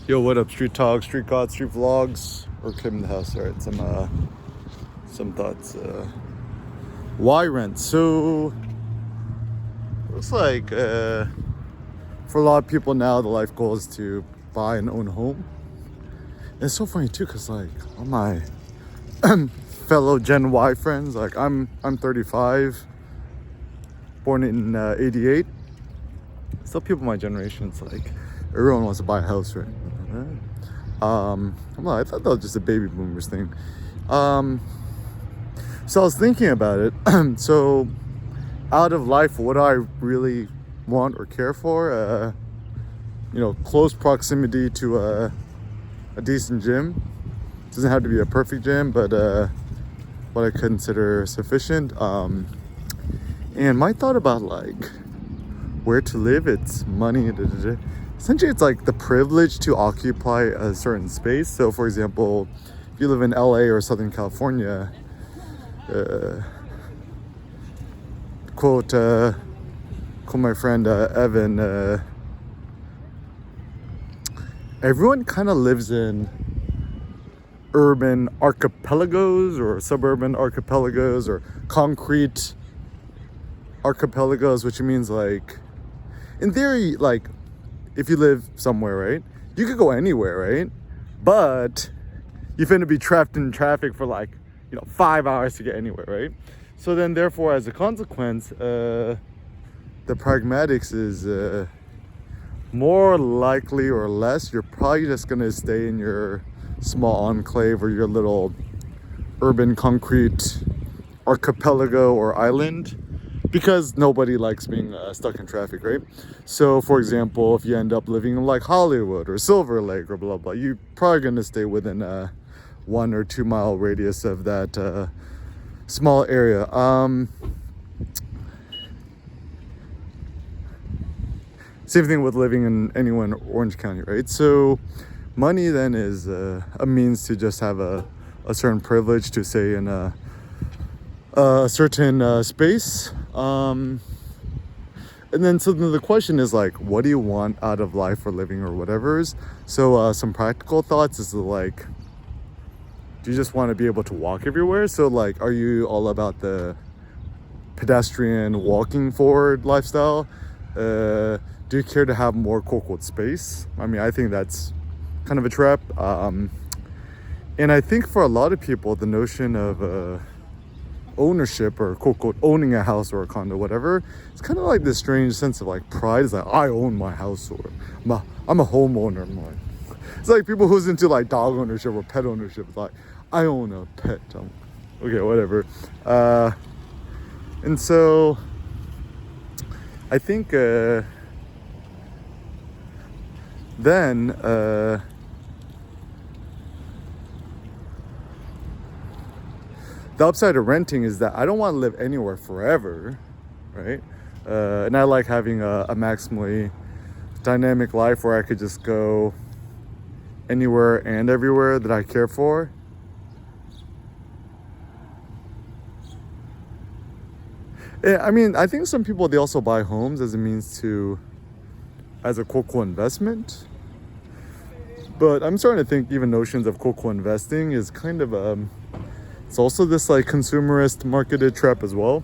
Yo, what up? Street talk, street gods, street vlogs. Or Kim in the house. All right, some thoughts. Why rent? So it's like for a lot of people now, the life goal is to buy and own a home. And it's so funny too, cause like all my fellow Gen Y friends, like I'm 35, born in '88. Still, people my generation, it's like everyone wants to buy a house, right? I'm like, I thought that was just a baby boomers thing. So I was thinking about it. So out of life, what do I really want or care for? Close proximity to a decent gym. Doesn't have to be a perfect gym, but what I consider sufficient. And my thought about like where to live, it's money. Essentially, it's like the privilege to occupy a certain space. So, for example, if you live in LA or Southern California, quote my friend Evan, everyone kind of lives in urban archipelagos or suburban archipelagos or concrete archipelagos, which means like, in theory, like, if you live somewhere, right, you could go anywhere, right? But you're going to be trapped in traffic for like, 5 hours to get anywhere, right? So then, therefore, as a consequence, the pragmatics is more likely or less, you're probably just going to stay in your small enclave or your little urban concrete archipelago or island, because nobody likes being stuck in traffic, right? So, for example, if you end up living in like Hollywood or Silver Lake or blah blah, you're probably gonna stay within a 1 or 2 mile radius of that small area. Same thing with living in anywhere in Orange County, right? So, money then is a means to just have a certain privilege to say in a certain space. And then so the question is like, what do you want out of life or living or whatever? So some practical thoughts is like, do you just want to be able to walk everywhere? So like, are you all about the pedestrian walking forward lifestyle? Do you care to have more quote space? I mean, I think that's kind of a trap. And I think for a lot of people, the notion of ownership or quote owning a house or a condo, whatever, it's kind of like this strange sense of like pride. It's like, I own my house, or I'm a homeowner. It's like people who's into like dog ownership or pet ownership. It's like, I own a pet. Okay, whatever. And so I think then the upside of renting is that I don't want to live anywhere forever, right? And I like having a maximally dynamic life where I could just go anywhere and everywhere that I care for. I mean, I think some people, they also buy homes as a means to, as a quote investment. But I'm starting to think even notions of quote investing is kind of it's also this like consumerist marketed trap as well.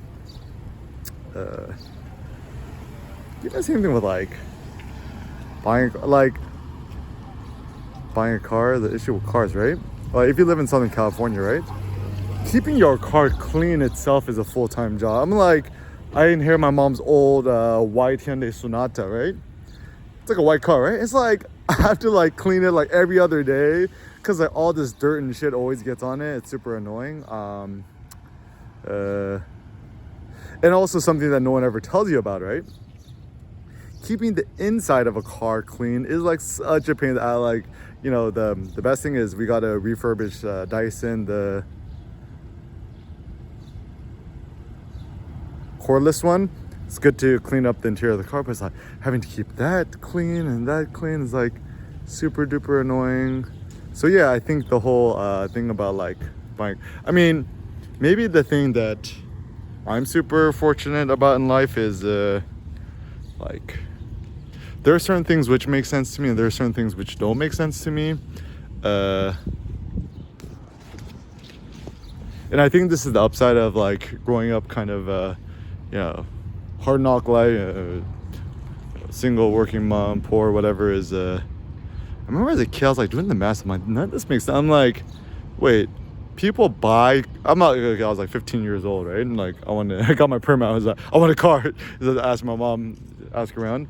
Same thing with like buying a car. The issue with cars, right? Like if you live in Southern California, right? Keeping your car clean itself is a full-time job. I'm like, I inherit my mom's old white Hyundai Sonata, right? It's like a white car, right? It's like I have to like clean it like every other day because like all this dirt and shit always gets on it. It's super annoying. And also something that no one ever tells you about, right? Keeping the inside of a car clean is like such a pain that I like. The best thing is we got a refurbished Dyson, the cordless one. It's good to clean up the interior of the car, but it's like having to keep that clean and that clean is like super duper annoying. So yeah, I think the whole thing about like buying, I mean, maybe the thing that I'm super fortunate about in life is like there are certain things which make sense to me, and there are certain things which don't make sense to me. And I think this is the upside of like growing up kind of, you know, hard knock life, single working mom, poor, whatever is. I remember as a kid, I was like doing the math. I'm like, none of this makes sense. I'm like, wait, people buy. I'm not. I was like 15 years old, right? And like I got my permit. I was like, I want a car. So I asked my mom, ask around,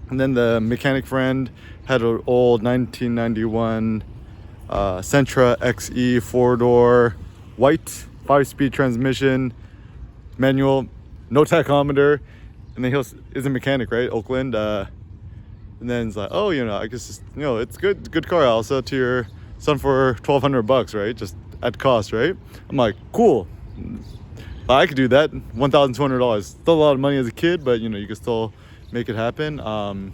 and then the mechanic friend had an old 1991 Sentra XE 4-door, white 5-speed transmission, manual, no tachometer, and then he's a mechanic, right? Oakland. And then it's like, oh, you know, I guess it's, you know, it's good car. I'll sell it to your son for $1,200, right? Just at cost, right? I'm like, cool. I could do that. $1,200. Still a lot of money as a kid, but you know, you can still make it happen. And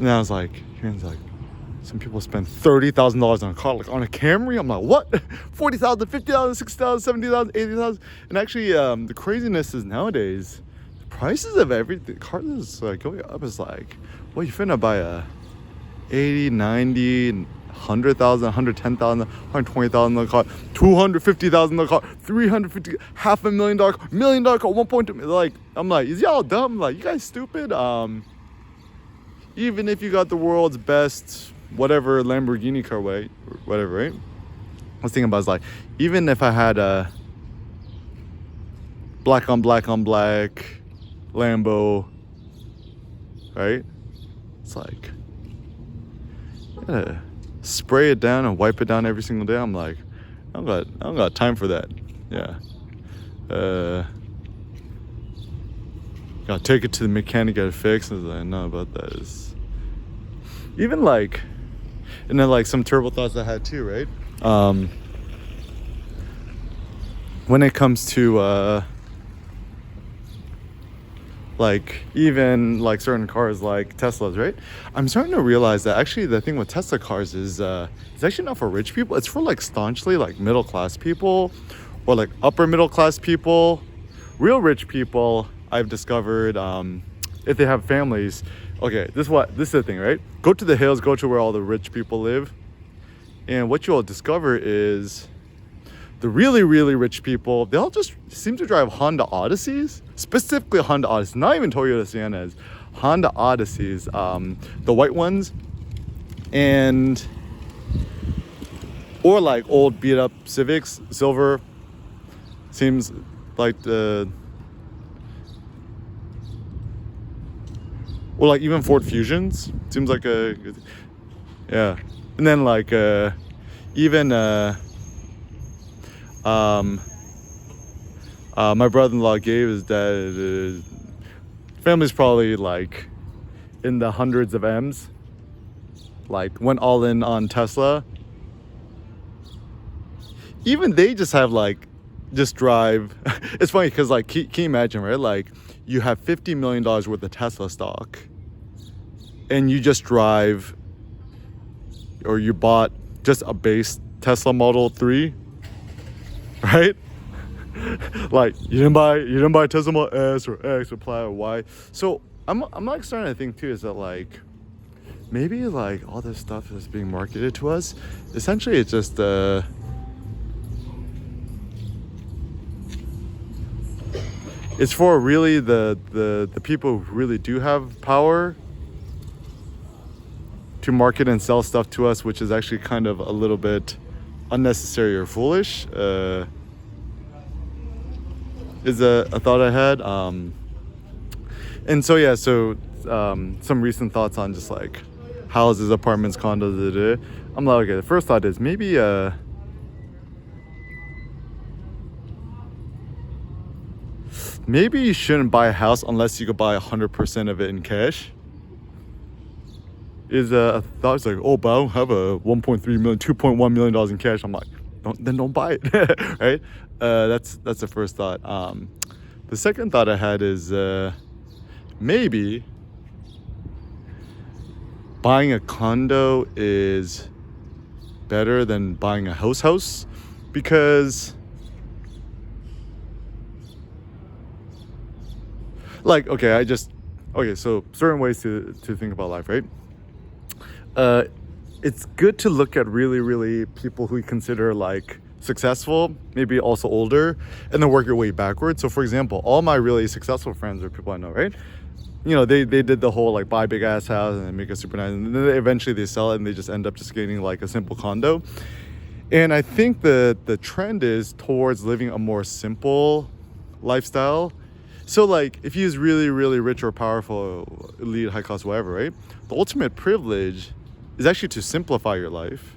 then I was like, some people spend $30,000 on a car, like on a Camry. I'm like, what? 40,000, 50,000, 60,000, 70,000, 80,000. And actually, the craziness is nowadays, the prices of everything, cars is like going up. Is like, well, you finna buy a 80, 90, 100,000, 110,000, 120,000 car, 250,000 car, 350, $500,000 car, $1 million car, 1.2. Like, I'm like, is y'all dumb? Like, you guys stupid? Even if you got the world's best whatever Lamborghini car, right? Whatever, right? I was thinking about, like, even if I had a black on black Lambo, right? It's like, you gotta spray it down and wipe it down every single day. I'm like, I don't got time for that. Yeah. Gotta take it to the mechanic, get it fixed. I was like, I know about that. It's even like, and then like some terrible thoughts I had too, right? When it comes to like even like certain cars like Teslas, right? I'm starting to realize that actually the thing with Tesla cars is it's actually not for rich people. It's for like staunchly like middle class people or like upper middle class people. Real rich people, I've discovered, if they have families, okay, this is the thing, right? Go to the hills, go to where all the rich people live, and what you'll discover is the really, really rich people, they all just seem to drive Honda Odysseys, specifically Honda Odysseys, not even Toyota Siennas, Honda Odysseys, the white ones, and or like old beat up Civics, silver, seems like the, or like even Ford Fusions seems like a, yeah. And then like even my brother-in-law gave his dad, family's probably like in the hundreds of M's, like went all in on Tesla. Even they just have like, just drive. It's funny because like, can you imagine, right? Like you have $50 million worth of Tesla stock and you just drive, or you bought just a base Tesla Model 3, right? Like you didn't buy Tesla Model S or X or Plaid or Y. So I'm like starting to think too, is that like maybe like all this stuff that's being marketed to us, essentially it's just it's for really the people who really do have power to market and sell stuff to us, which is actually kind of a little bit unnecessary or foolish, is a thought I had. And so yeah, so some recent thoughts on just like houses, apartments, condos. I'm like, okay, the first thought is maybe maybe you shouldn't buy a house unless you could buy 100% of it in cash. Is a thought. It's like, oh, but I don't have a 1.3 million, 2.1 million dollars in cash. I'm like, don't buy it, right? That's the first thought. The second thought I had is maybe buying a condo is better than buying a house, because like, okay, so certain ways to think about life, right? It's good to look at really people who you consider like successful, maybe also older, and then work your way backwards. So for example, all my really successful friends are people I know, right? You know, they did the whole like buy a big ass house and then make it super nice, and then eventually they sell it and they just end up just getting like a simple condo. And I think the trend is towards living a more simple lifestyle. So like if you're really rich or powerful, elite, high cost, whatever, right? The ultimate privilege is actually to simplify your life.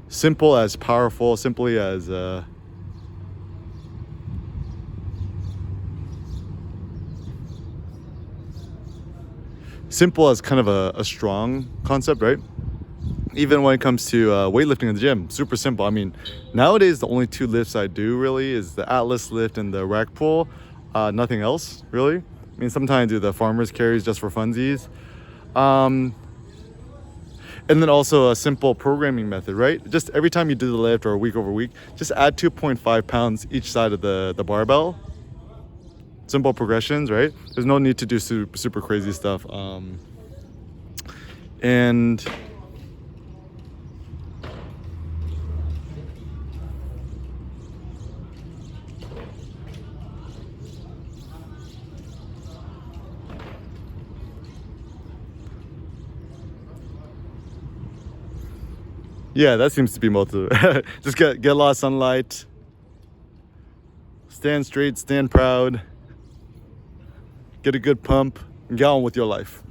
Simple as powerful, simply as simple as kind of a strong concept, right? Even when it comes to weightlifting in the gym, super simple. I mean, nowadays the only two lifts I do really is the Atlas lift and the rack pull. Nothing else really. I mean, sometimes I do the farmer's carries just for funsies. And then also a simple programming method, right? Just every time you do the lift or week over week, just add 2.5 pounds each side of the barbell. Simple progressions, right? There's no need to do super crazy stuff. And yeah, that seems to be most of it. Just get a lot of sunlight, stand straight, stand proud, get a good pump, and get on with your life.